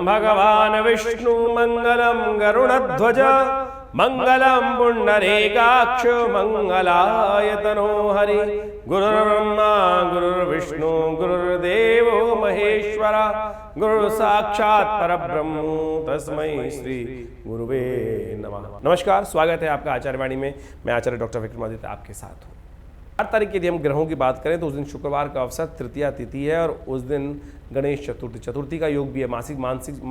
भगवान् विष्णु मंगलम गरुड़ध्वज मंगलम पुंडरीकाक्ष मंगलायतनो हरि। गुरुर्ब्रह्मा गुरुर्विष्णु गुरुर्देवो महेश्वरा गुरु साक्षात् परब्रह्म तस्मै श्री गुरुवे नमः। नमस्कार, स्वागत है आपका आचार्यवाणी में। मैं आचार्य डॉक्टर विक्रमादित्य आपके साथ हूँ। 8 तारीख के यदि हम ग्रहों की बात करें तो उस दिन शुक्रवार का अवसर तृतीया तिथि है और उस दिन गणेश चतुर्थी का योग भी है।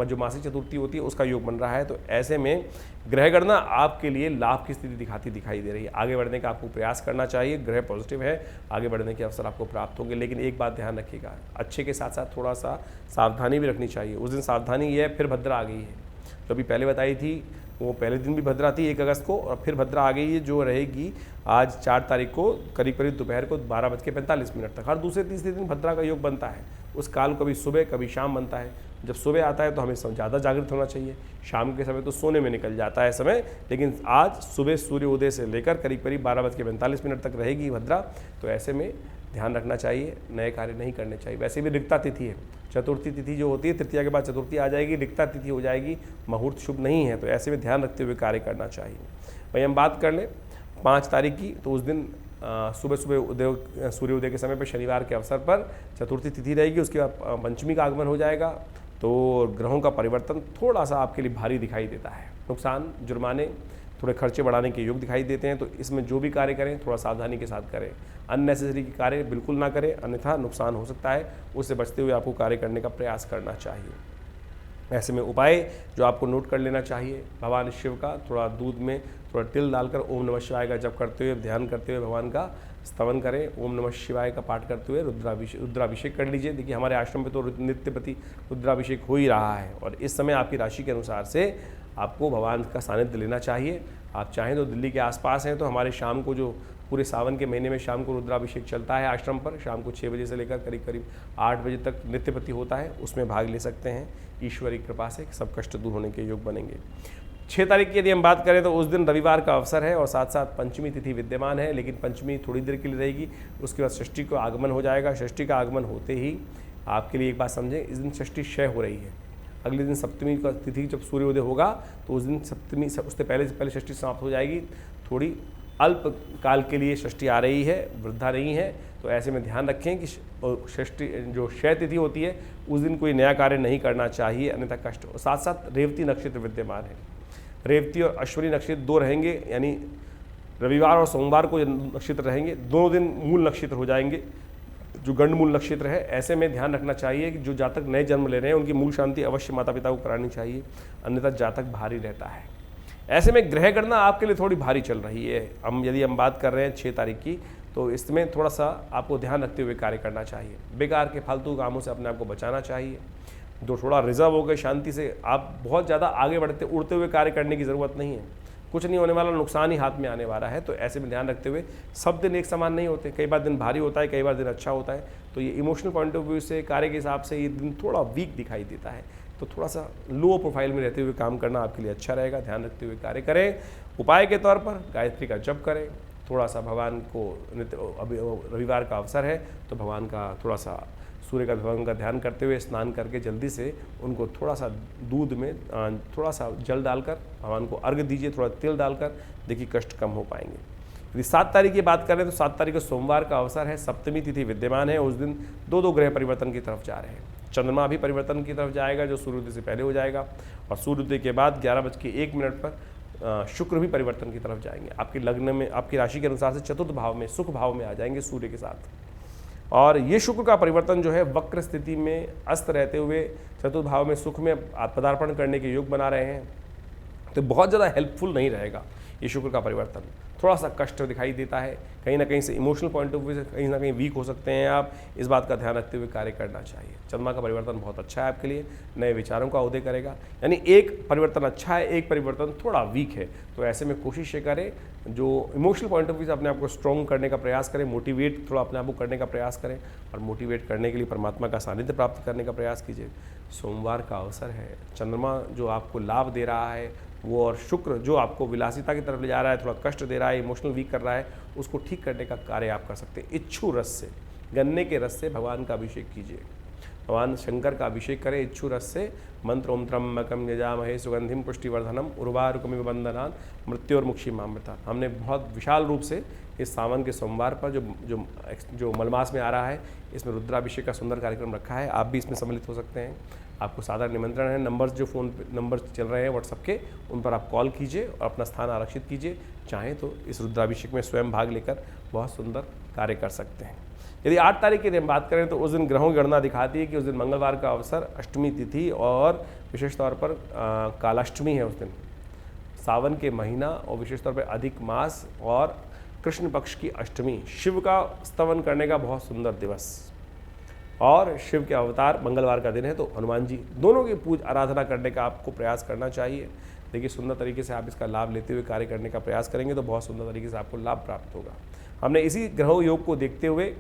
जो मासिक चतुर्थी होती है उसका योग बन रहा है। तो ऐसे में ग्रह गणना आपके लिए लाभ की स्थिति दिखाई दे रही है। आगे बढ़ने का आपको प्रयास करना चाहिए। ग्रह पॉजिटिव है, आगे बढ़ने के अवसर आपको प्राप्त होंगे। लेकिन एक बात ध्यान रखिएगा, अच्छे के साथ साथ थोड़ा सा सावधानी भी रखनी चाहिए। उस दिन सावधानी ये है, फिर भद्रा आ गई है। तो अभी पहले बताई थी वो पहले दिन भी भद्रा थी 1 अगस्त को, और फिर भद्रा आ गई है जो रहेगी आज 4 तारीख को करीब दोपहर को 12:45 तक। हर दूसरे तीसरे दिन भद्रा का योग बनता है। उस काल कभी सुबह कभी शाम बनता है। जब सुबह आता है तो हमें ज़्यादा जागृत होना चाहिए, शाम के समय तो सोने में निकल जाता है समय। लेकिन आज सुबह सूर्योदय से लेकर करीब 12:45 तक रहेगी भद्रा। तो ऐसे में ध्यान रखना चाहिए, नए कार्य नहीं करने चाहिए। वैसे भी रिक्ता तिथि है, चतुर्थी तिथि जो होती है, तृतीया के बाद चतुर्थी आ जाएगी, रिक्ता तिथि हो जाएगी, मुहूर्त शुभ नहीं है। तो ऐसे में ध्यान रखते हुए कार्य करना चाहिए। वहीं हम बात कर लें 5 तारीख की, तो उस दिन सुबह सूर्योदय के समय पर शनिवार के अवसर पर चतुर्थी तिथि रहेगी। उसके बाद पंचमी का आगमन हो जाएगा। तो ग्रहों का परिवर्तन थोड़ा सा आपके लिए भारी दिखाई देता है। नुकसान, जुर्माने, थोड़े खर्चे बढ़ाने के योग दिखाई देते हैं। तो इसमें जो भी कार्य करें थोड़ा सावधानी के साथ करें। अननेसेसरी कार्य बिल्कुल ना करें, अन्यथा नुकसान हो सकता है। उससे बचते हुए आपको कार्य करने का प्रयास करना चाहिए। ऐसे में उपाय जो आपको नोट कर लेना चाहिए, भगवान शिव का थोड़ा दूध में थोड़ा तिल डालकर ओम नमः शिवाय का जप करते हुए, ध्यान करते हुए भगवान का स्तवन करें। ओम नमः शिवाय का पाठ करते हुए रुद्राभिषेक कर लीजिए। देखिए हमारे आश्रम में तो नित्य प्रति रुद्राभिषेक हो ही रहा है। और इस समय आपकी राशि के अनुसार से आपको भगवान का सानिध्य लेना चाहिए। आप चाहें तो दिल्ली के आसपास हैं तो हमारे शाम को जो पूरे सावन के महीने में शाम को रुद्राभिषेक चलता है आश्रम पर, शाम को 6 बजे से लेकर करीब 8 बजे तक नित्य प्रति होता है, उसमें भाग ले सकते हैं। ईश्वरी कृपा से सब कष्ट दूर होने के योग बनेंगे। 6 तारीख की यदि हम बात करें तो उस दिन रविवार का अवसर है और साथ साथ पंचमी तिथि विद्यमान है। लेकिन पंचमी थोड़ी देर के लिए रहेगी, उसके बाद षष्ठी को आगमन हो जाएगा। षष्ठी का आगमन होते ही आपके लिए एक बात समझें, इस दिन षष्ठी क्षय हो रही है। अगले दिन सप्तमी का तिथि जब सूर्योदय होगा तो उस दिन सप्तमी, उससे पहले षष्ठी समाप्त हो जाएगी। थोड़ी अल्प काल के लिए षष्ठी आ रही है, वृद्धा नहीं है। तो ऐसे में ध्यान रखें कि षष्ठी जो क्षय तिथि होती है उस दिन कोई नया कार्य नहीं करना चाहिए, अन्यथा कष्ट। और साथ साथ रेवती नक्षत्र विद्यमान है। रेवती और अश्विनी नक्षत्र 2 रहेंगे, यानी रविवार और सोमवार को नक्षत्र रहेंगे। दोनों दिन मूल नक्षत्र हो जाएंगे जो गंडमूल नक्षत्र है। ऐसे में ध्यान रखना चाहिए कि जो जातक नए जन्म ले रहे हैं उनकी मूल शांति अवश्य माता पिता को करानी चाहिए, अन्यथा जातक भारी रहता है। ऐसे में ग्रह गणना आपके लिए थोड़ी भारी चल रही है। यदि हम बात कर रहे हैं 6 तारीख की, तो इसमें थोड़ा सा आपको ध्यान रखते हुए कार्य करना चाहिए। बेकार के फालतू कामों से अपने आप को बचाना चाहिए। जो थोड़ा रिजर्व हो गए शांति से, आप बहुत ज़्यादा आगे उड़ते हुए कार्य करने की ज़रूरत नहीं है। कुछ नहीं होने वाला, नुकसान ही हाथ में आने वाला है। तो ऐसे में ध्यान रखते हुए, सब दिन एक समान नहीं होते। कई बार दिन भारी होता है, कई बार दिन अच्छा होता है। तो ये इमोशनल पॉइंट ऑफ व्यू से, कार्य के हिसाब से ये दिन थोड़ा वीक दिखाई देता है। तो थोड़ा सा लो प्रोफाइल में रहते हुए काम करना आपके लिए अच्छा रहेगा। ध्यान रखते हुए कार्य करें। उपाय के तौर पर गायत्री का जप करें। थोड़ा सा भगवान को अभी रविवार का अवसर है तो भगवान का थोड़ा सा सूर्य का भगवान का ध्यान करते हुए स्नान करके जल्दी से उनको थोड़ा सा दूध में थोड़ा सा जल डालकर भगवान को अर्घ्य दीजिए, थोड़ा तेल डालकर। देखिए कष्ट कम हो पाएंगे। यदि 7 तारीख की बात करें तो 7 तारीख को सोमवार का अवसर है। सप्तमी तिथि विद्यमान है। उस दिन 2 ग्रह परिवर्तन की तरफ जा रहे हैं। चंद्रमा भी परिवर्तन की तरफ जाएगा जो सूर्योदय से पहले हो जाएगा, और सूर्योदय के बाद 11:01 पर शुक्र भी परिवर्तन की तरफ जाएंगे। आपके लग्न में, आपकी राशि के अनुसार से चतुर्थ भाव में, सुख भाव में आ जाएंगे सूर्य के साथ। और ये शुक्र का परिवर्तन जो है वक्र स्थिति में अस्त रहते हुए चतुर्थ भाव में सुख में पदार्पण करने के योग बना रहे हैं। तो बहुत ज़्यादा हेल्पफुल नहीं रहेगा ये शुक्र का परिवर्तन। थोड़ा सा कष्ट दिखाई देता है, कहीं ना कहीं से इमोशनल पॉइंट ऑफ व्यू से कहीं ना कहीं वीक हो सकते हैं आप। इस बात का ध्यान रखते हुए कार्य करना चाहिए। चंद्रमा का परिवर्तन बहुत अच्छा है आपके लिए, नए विचारों का उदय करेगा। यानी एक परिवर्तन अच्छा है, एक परिवर्तन थोड़ा वीक है। तो ऐसे में कोशिश ये करें, जो इमोशनल पॉइंट ऑफ व्यू से अपने आप को स्ट्रॉन्ग करने का प्रयास करें, मोटिवेट थोड़ा अपने आप को करने का प्रयास करें, और मोटिवेट करने के लिए परमात्मा का सानिध्य प्राप्त करने का प्रयास कीजिए। सोमवार का अवसर है। चंद्रमा जो आपको लाभ दे रहा है वो, और शुक्र जो आपको विलासिता की तरफ ले जा रहा है, थोड़ा कष्ट दे रहा है, इमोशनल वीक कर रहा है, उसको ठीक करने का कार्य आप कर सकते हैं। इच्छू रस से, गन्ने के रस से भगवान का अभिषेक कीजिए। भगवान शंकर का अभिषेक करें इच्छु रस से। मंत्र ओम त्र्यंबकम यजामहे सुगंधिम पुष्टिवर्धनम उर्वारुकमिव बंधनान मृत्योर्मुक्षीमामृता। हमने बहुत विशाल रूप से इस सावन के सोमवार पर जो मलमास में आ रहा है, इसमें रुद्राभिषेक का सुंदर कार्यक्रम रखा है। आप भी इसमें सम्मिलित हो सकते हैं। आपको सादर निमंत्रण है। नंबर्स जो फ़ोन पे नंबर चल रहे हैं व्हाट्सएप के, उन पर आप कॉल कीजिए और अपना स्थान आरक्षित कीजिए। चाहें तो इस रुद्राभिषेक में स्वयं भाग लेकर बहुत सुंदर कार्य कर सकते हैं। यदि 8 तारीख की हम बात करें तो उस दिन ग्रहों की गणना दिखाती है कि उस दिन मंगलवार का अवसर, अष्टमी तिथि और विशेष तौर पर कालाष्टमी है। उस दिन सावन के महीना और विशेष तौर पर अधिक मास और कृष्ण पक्ष की अष्टमी, शिव का स्तवन करने का बहुत सुंदर दिवस और शिव के अवतार मंगलवार का दिन है। तो हनुमान जी दोनों की पूजा आराधना करने का आपको प्रयास करना चाहिए। देखिए सुंदर तरीके से आप इसका लाभ लेते हुए कार्य करने का प्रयास करेंगे तो बहुत सुंदर तरीके से आपको लाभ प्राप्त होगा। हमने इसी ग्रह योग को देखते हुए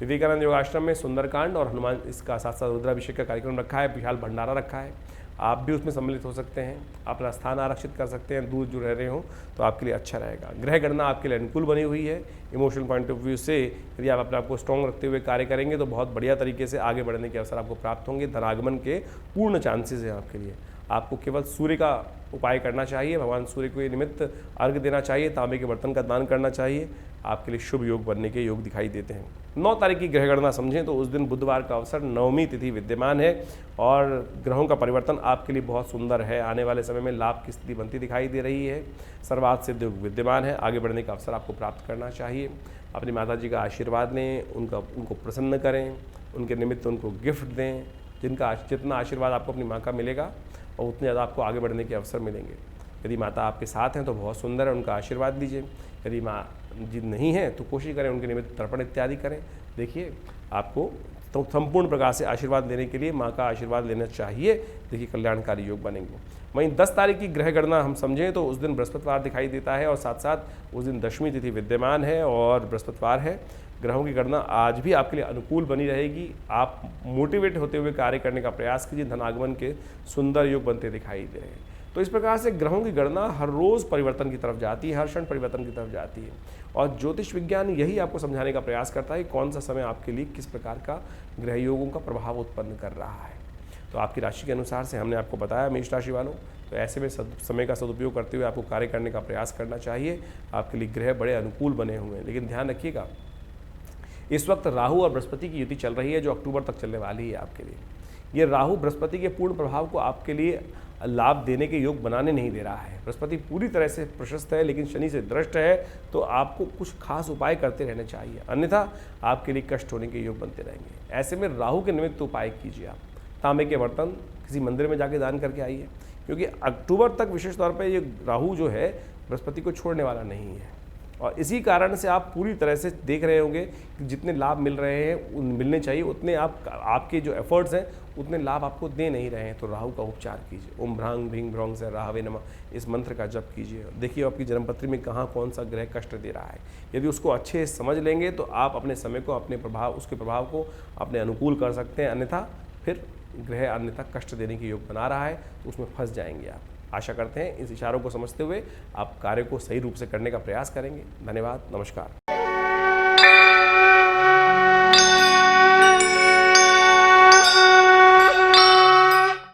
विवेकानंद योगाश्रम में सुंदरकांड और हनुमान इसका साथ साथ रुद्राभिषेक का कार्यक्रम रखा है, विशाल भंडारा रखा है। आप भी उसमें सम्मिलित हो सकते हैं, अपना स्थान आरक्षित कर सकते हैं। दूर जो रह रहे हो तो आपके लिए अच्छा रहेगा। ग्रह गणना आपके लिए अनुकूल बनी हुई है। इमोशनल पॉइंट ऑफ व्यू से यदि आप अपने आप को स्ट्रॉन्ग रखते हुए कार्य करेंगे तो बहुत बढ़िया तरीके से आगे बढ़ने के अवसर आपको प्राप्त होंगे। धनागमन के पूर्ण चांसेस हैं आपके लिए। आपको केवल सूर्य का उपाय करना चाहिए, भगवान सूर्य को ये निमित्त अर्घ्य देना चाहिए, तांबे के बर्तन का दान करना चाहिए। आपके लिए शुभ योग बनने के योग दिखाई देते हैं। 9 तारीख की ग्रह गणना समझें तो उस दिन बुधवार का अवसर, नवमी तिथि विद्यमान है और ग्रहों का परिवर्तन आपके लिए बहुत सुंदर है। आने वाले समय में लाभ की स्थिति बनती दिखाई दे रही है। सर्वार्थ सिद्ध योग विद्यमान है। आगे बढ़ने का अवसर आपको प्राप्त करना चाहिए। अपनी माता जी का आशीर्वाद लें, उनको प्रसन्न करें, उनके निमित्त उनको गिफ्ट दें। जितना आशीर्वाद आपको अपनी माँ का मिलेगा और उतने ज़्यादा आपको आगे बढ़ने के अवसर मिलेंगे। यदि माता आपके साथ हैं तो बहुत सुंदर है, उनका आशीर्वाद लीजिए। यदि माँ जी नहीं है तो कोशिश करें उनके निमित्त तर्पण इत्यादि करें। देखिए आपको तो संपूर्ण प्रकार से आशीर्वाद लेने के लिए माँ का आशीर्वाद लेना चाहिए। देखिए कल्याणकारी योग बनेंगे। वहीं 10 तारीख की ग्रह गणना हम समझें तो उस दिन बृहस्पतिवार दिखाई देता है और साथ साथ उस दिन दशमी तिथि विद्यमान है और बृहस्पतिवार है। ग्रहों की गणना आज भी आपके लिए अनुकूल बनी रहेगी। आप मोटिवेट होते हुए कार्य करने का प्रयास कीजिए। धनागमन के सुंदर योग बनते दिखाई दे रहे हैं। तो इस प्रकार से ग्रहों की गणना हर रोज़ परिवर्तन की तरफ जाती है, हर क्षण परिवर्तन की तरफ जाती है और ज्योतिष विज्ञान यही आपको समझाने का प्रयास करता है कौन सा समय आपके लिए किस प्रकार का ग्रह योगों का प्रभाव उत्पन्न कर रहा है। तो आपकी राशि के अनुसार से हमने आपको बताया मेष राशि वालों। तो ऐसे में समय का सदुपयोग करते हुए आपको कार्य करने का प्रयास करना चाहिए। आपके लिए ग्रह बड़े अनुकूल बने हुए हैं। लेकिन ध्यान रखिएगा, इस वक्त राहु और बृहस्पति की युति चल रही है जो अक्टूबर तक चलने वाली है आपके लिए। ये राहु बृहस्पति के पूर्ण प्रभाव को आपके लिए लाभ देने के योग बनाने नहीं दे रहा है। बृहस्पति पूरी तरह से प्रशस्त है लेकिन शनि से दृष्ट है, तो आपको कुछ खास उपाय करते रहने चाहिए, अन्यथा आपके लिए कष्ट होने के योग बनते रहेंगे। ऐसे में राहु के निमित्त उपाय कीजिए। आप तांबे के बर्तन किसी मंदिर में जाके दान करके आइए, क्योंकि अक्टूबर तक विशेष तौर पर ये राहु जो है बृहस्पति को छोड़ने वाला नहीं है और इसी कारण से आप पूरी तरह से देख रहे होंगे कि जितने लाभ मिल रहे हैं मिलने चाहिए उतने आपके जो एफर्ट्स हैं उतने लाभ आपको दे नहीं रहे हैं। तो राहु का उपचार कीजिए। ओम भ्रांग भ्रीं भ्रौंग से राहवे नमः इस मंत्र का जप कीजिए। देखिए आपकी जन्मपत्री में कहाँ कौन सा ग्रह कष्ट दे रहा है। यदि उसको अच्छे से समझ लेंगे तो आप अपने समय को उसके प्रभाव को अपने अनुकूल कर सकते हैं, अन्यथा फिर ग्रह अन्यथा कष्ट देने के योग बना रहा है तो उसमें फंस जाएंगे आप। आशा करते हैं इस इशारों को समझते हुए आप कार्य को सही रूप से करने का प्रयास करेंगे। धन्यवाद, नमस्कार।